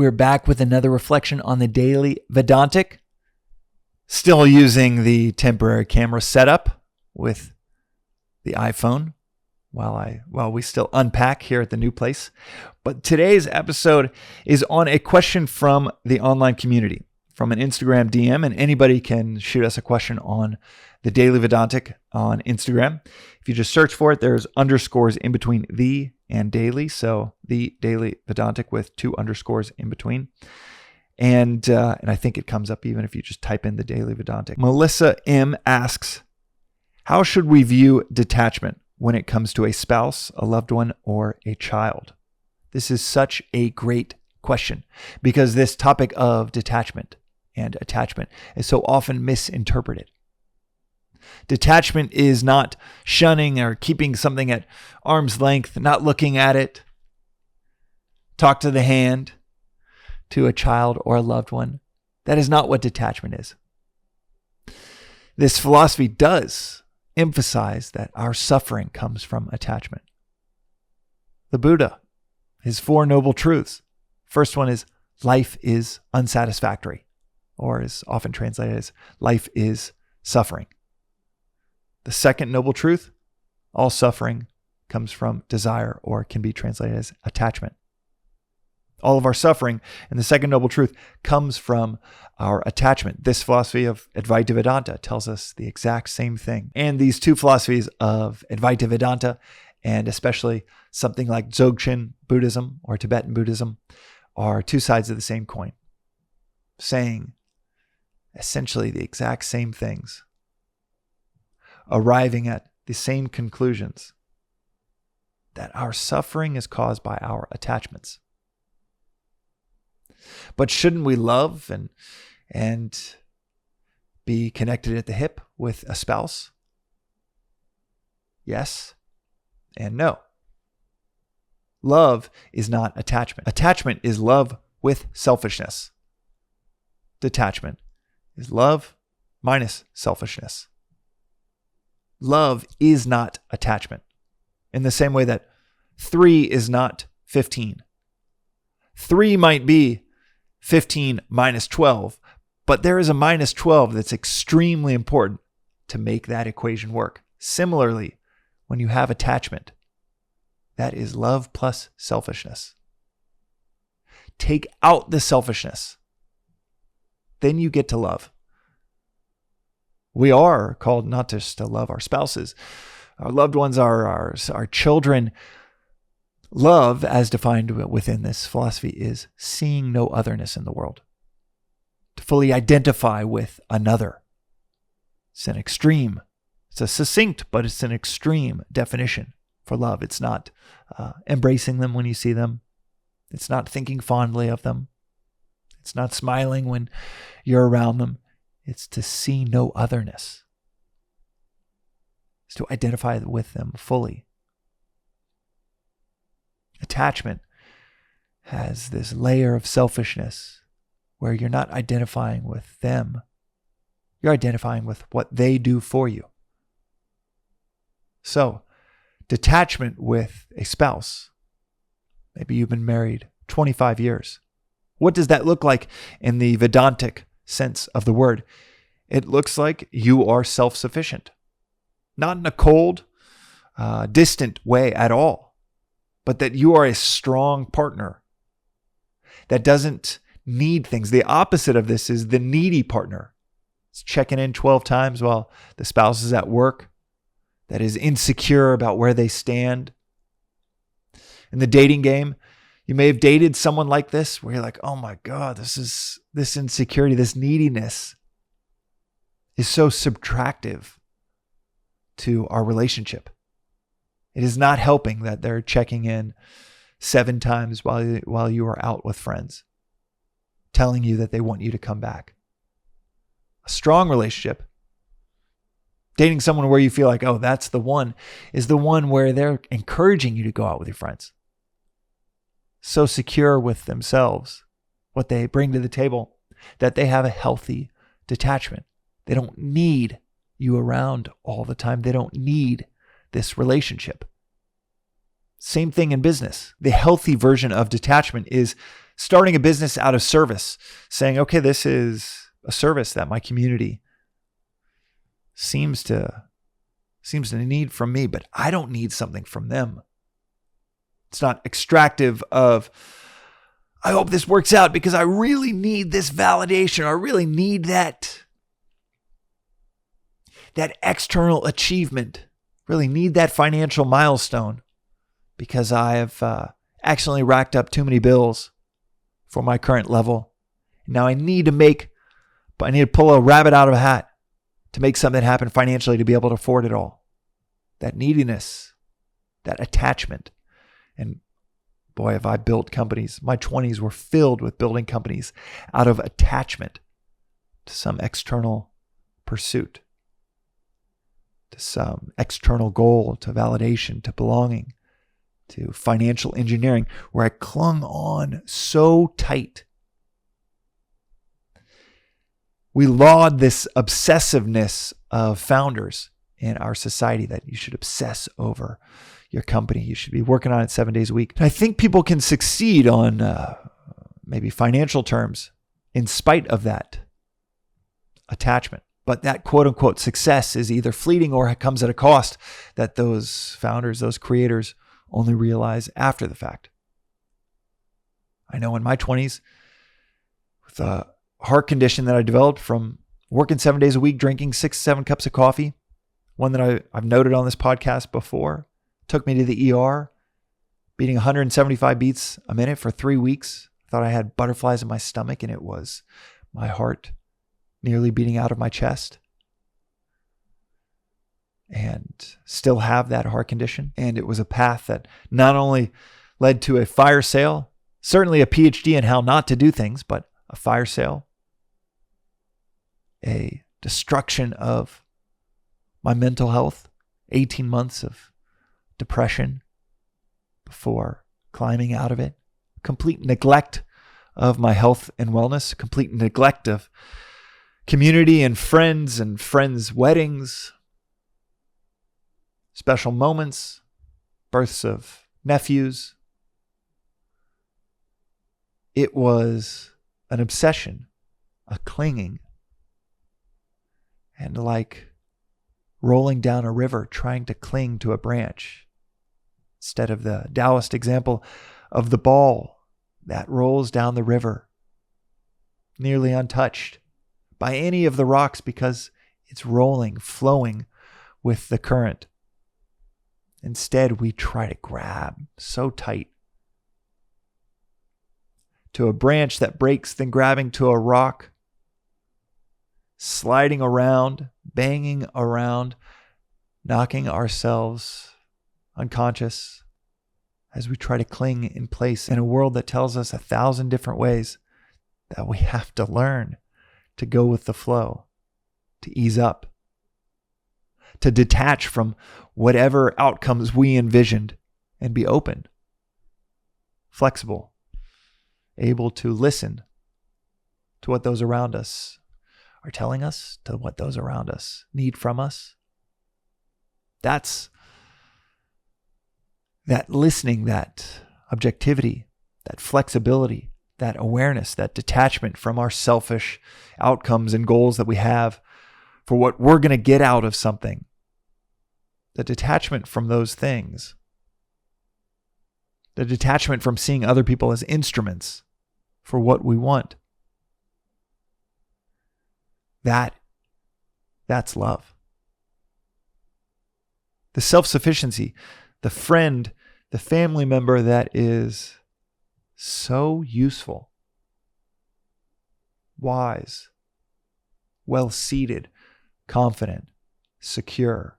We're back with another reflection on the Daily Vedantic. Still using the temporary camera setup with the iPhone while we still unpack here at the new place. But today's episode is on a question from the online community, from an Instagram DM, and anybody can shoot us a question on the Daily Vedantic on Instagram. If you just search for it, there's underscores in between the and daily. So the Daily Vedantic with 2 underscores in between. And I think it comes up even if you just type in the Daily Vedantic. Melissa M asks, how should we view detachment when it comes to a spouse, a loved one, or a child? This is such a great question because this topic of detachment and attachment is so often misinterpreted. Detachment is not shunning or keeping something at arm's length, not looking at it. Talk to the hand to a child or a loved one. That is not what detachment is. This philosophy does emphasize that our suffering comes from attachment. The Buddha, his 4 noble truths. First one is life is unsatisfactory, or is often translated as life is suffering. The second noble truth, all suffering comes from desire, or can be translated as attachment. All of our suffering, and the second noble truth, comes from our attachment. This philosophy of Advaita Vedanta tells us the exact same thing. And these 2 philosophies of Advaita Vedanta, and especially something like Dzogchen Buddhism or Tibetan Buddhism, are 2 sides of the same coin, saying essentially the exact same things, arriving at the same conclusions, that our suffering is caused by our attachments. But shouldn't we love and be connected at the hip with a spouse? Yes and no. Love is not attachment. Attachment is love with selfishness. Detachment is love minus selfishness. Love is not attachment. In the same way that 3 is not 15. 3 might be 15 minus 12, but there is a minus 12 that's extremely important to make that equation work. Similarly, when you have attachment, that is love plus selfishness. Take out the selfishness. Then you get to love. We are called not just to love our spouses, our loved ones, our children. Love, as defined within this philosophy, is seeing no otherness in the world. To fully identify with another. It's an extreme. It's a succinct, but it's an extreme definition for love. It's not embracing them when you see them. It's not thinking fondly of them. It's not smiling when you're around them. It's to see no otherness. It's to identify with them fully. Attachment has this layer of selfishness where you're not identifying with them. You're identifying with what they do for you. So, detachment with a spouse. Maybe you've been married 25 years. What does that look like in the Vedantic sense of the word? It looks like you are self-sufficient. Not in a cold, distant way at all, but that you are a strong partner that doesn't need things. The opposite of this is the needy partner. It's checking in 12 times while the spouse is at work, that is insecure about where they stand. In the dating game, you may have dated someone like this where you're like, oh my God, this insecurity, this neediness is so subtractive to our relationship. It is not helping that they're checking in 7 times while you are out with friends, telling you that they want you to come back. A strong relationship, dating someone where you feel like, oh, that's the one, is the one where they're encouraging you to go out with your friends. So secure with themselves, what they bring to the table, that they have a healthy detachment. They don't need you around all the time. They don't need this relationship. Same thing in business. The healthy version of detachment is starting a business out of service, saying, okay, this is a service that my community seems to need from me, but I don't need something from them. It's not extractive of, I hope this works out because I really need this validation. I really need that external achievement. Really need that financial milestone because I have accidentally racked up too many bills for my current level. Now I need to pull a rabbit out of a hat to make something happen financially to be able to afford it all. That neediness, that attachment. And boy, have I built companies. My 20s were filled with building companies out of attachment to some external pursuit, to some external goal, to validation, to belonging, to financial engineering, where I clung on so tight. We laud this obsessiveness of founders in our society that you should obsess over your company. You should be working on it 7 days a week. And I think people can succeed on maybe financial terms in spite of that attachment. But that quote unquote success is either fleeting or it comes at a cost that those founders, those creators only realize after the fact. I know in my 20s, with a heart condition that I developed from working 7 days a week, drinking 6-7 cups of coffee, one that I've noted on this podcast before, took me to the ER, beating 175 beats a minute for 3 weeks. Thought I had butterflies in my stomach, and it was my heart nearly beating out of my chest. And still have that heart condition. And it was a path that not only led to a fire sale, certainly a PhD in how not to do things, but a fire sale, a destruction of my mental health, 18 months of depression before climbing out of it, complete neglect of my health and wellness, complete neglect of community and friends' weddings, special moments, births of nephews. It was an obsession, a clinging, and like rolling down a river trying to cling to a branch instead of the Taoist example of the ball that rolls down the river nearly untouched by any of the rocks because it's rolling, flowing with the current. Instead, we try to grab so tight to a branch that breaks, then grabbing to a rock, sliding around, banging around, knocking ourselves unconscious as we try to cling in place in a world that tells us 1,000 different ways that we have to learn to go with the flow, to ease up, to detach from whatever outcomes we envisioned and be open, flexible, able to listen to what those around us are telling us, to what those around us need from us. That's that listening, that objectivity, that flexibility, that awareness, that detachment from our selfish outcomes and goals that we have for what we're going to get out of something. The detachment from those things. The detachment from seeing other people as instruments for what we want. That's love. The self-sufficiency, the friend, the family member that is so useful, wise, well-seated, confident, secure,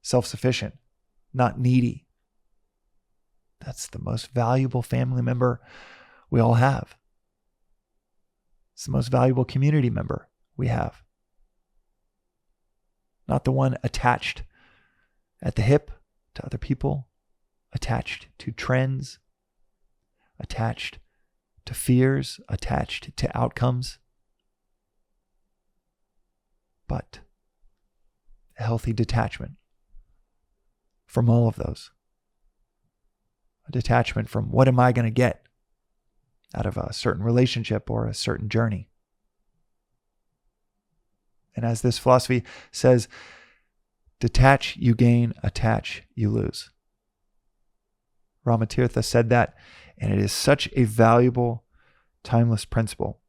self-sufficient, not needy. That's the most valuable family member we all have. It's the most valuable community member we have. Not the one attached at the hip to other people, attached to trends, attached to fears, attached to outcomes, but a healthy detachment from all of those. A detachment from what am I going to get out of a certain relationship or a certain journey. And as this philosophy says, detach, you gain; attach, you lose. Ramatirtha said that, and it is such a valuable, timeless principle.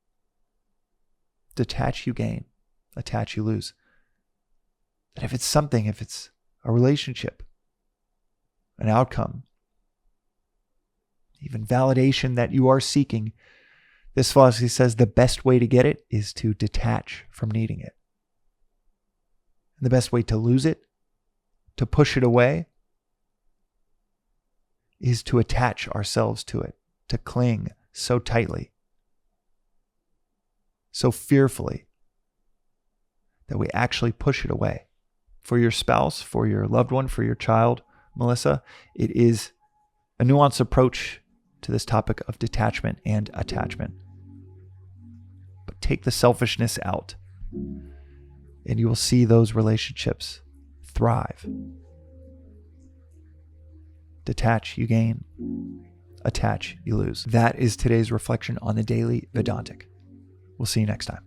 Detach, you gain; attach, you lose. That if it's a relationship, an outcome, even validation that you are seeking, this philosophy says the best way to get it is to detach from needing it. And the best way to lose it, to push it away, is to attach ourselves to it, to cling so tightly, so fearfully, that we actually push it away. For your spouse, for your loved one, for your child, Melissa, it is a nuanced approach to this topic of detachment and attachment. But take the selfishness out, and you will see those relationships thrive. Detach, you gain; attach, you lose. That is today's reflection on the Daily Vedantic. We'll see you next time.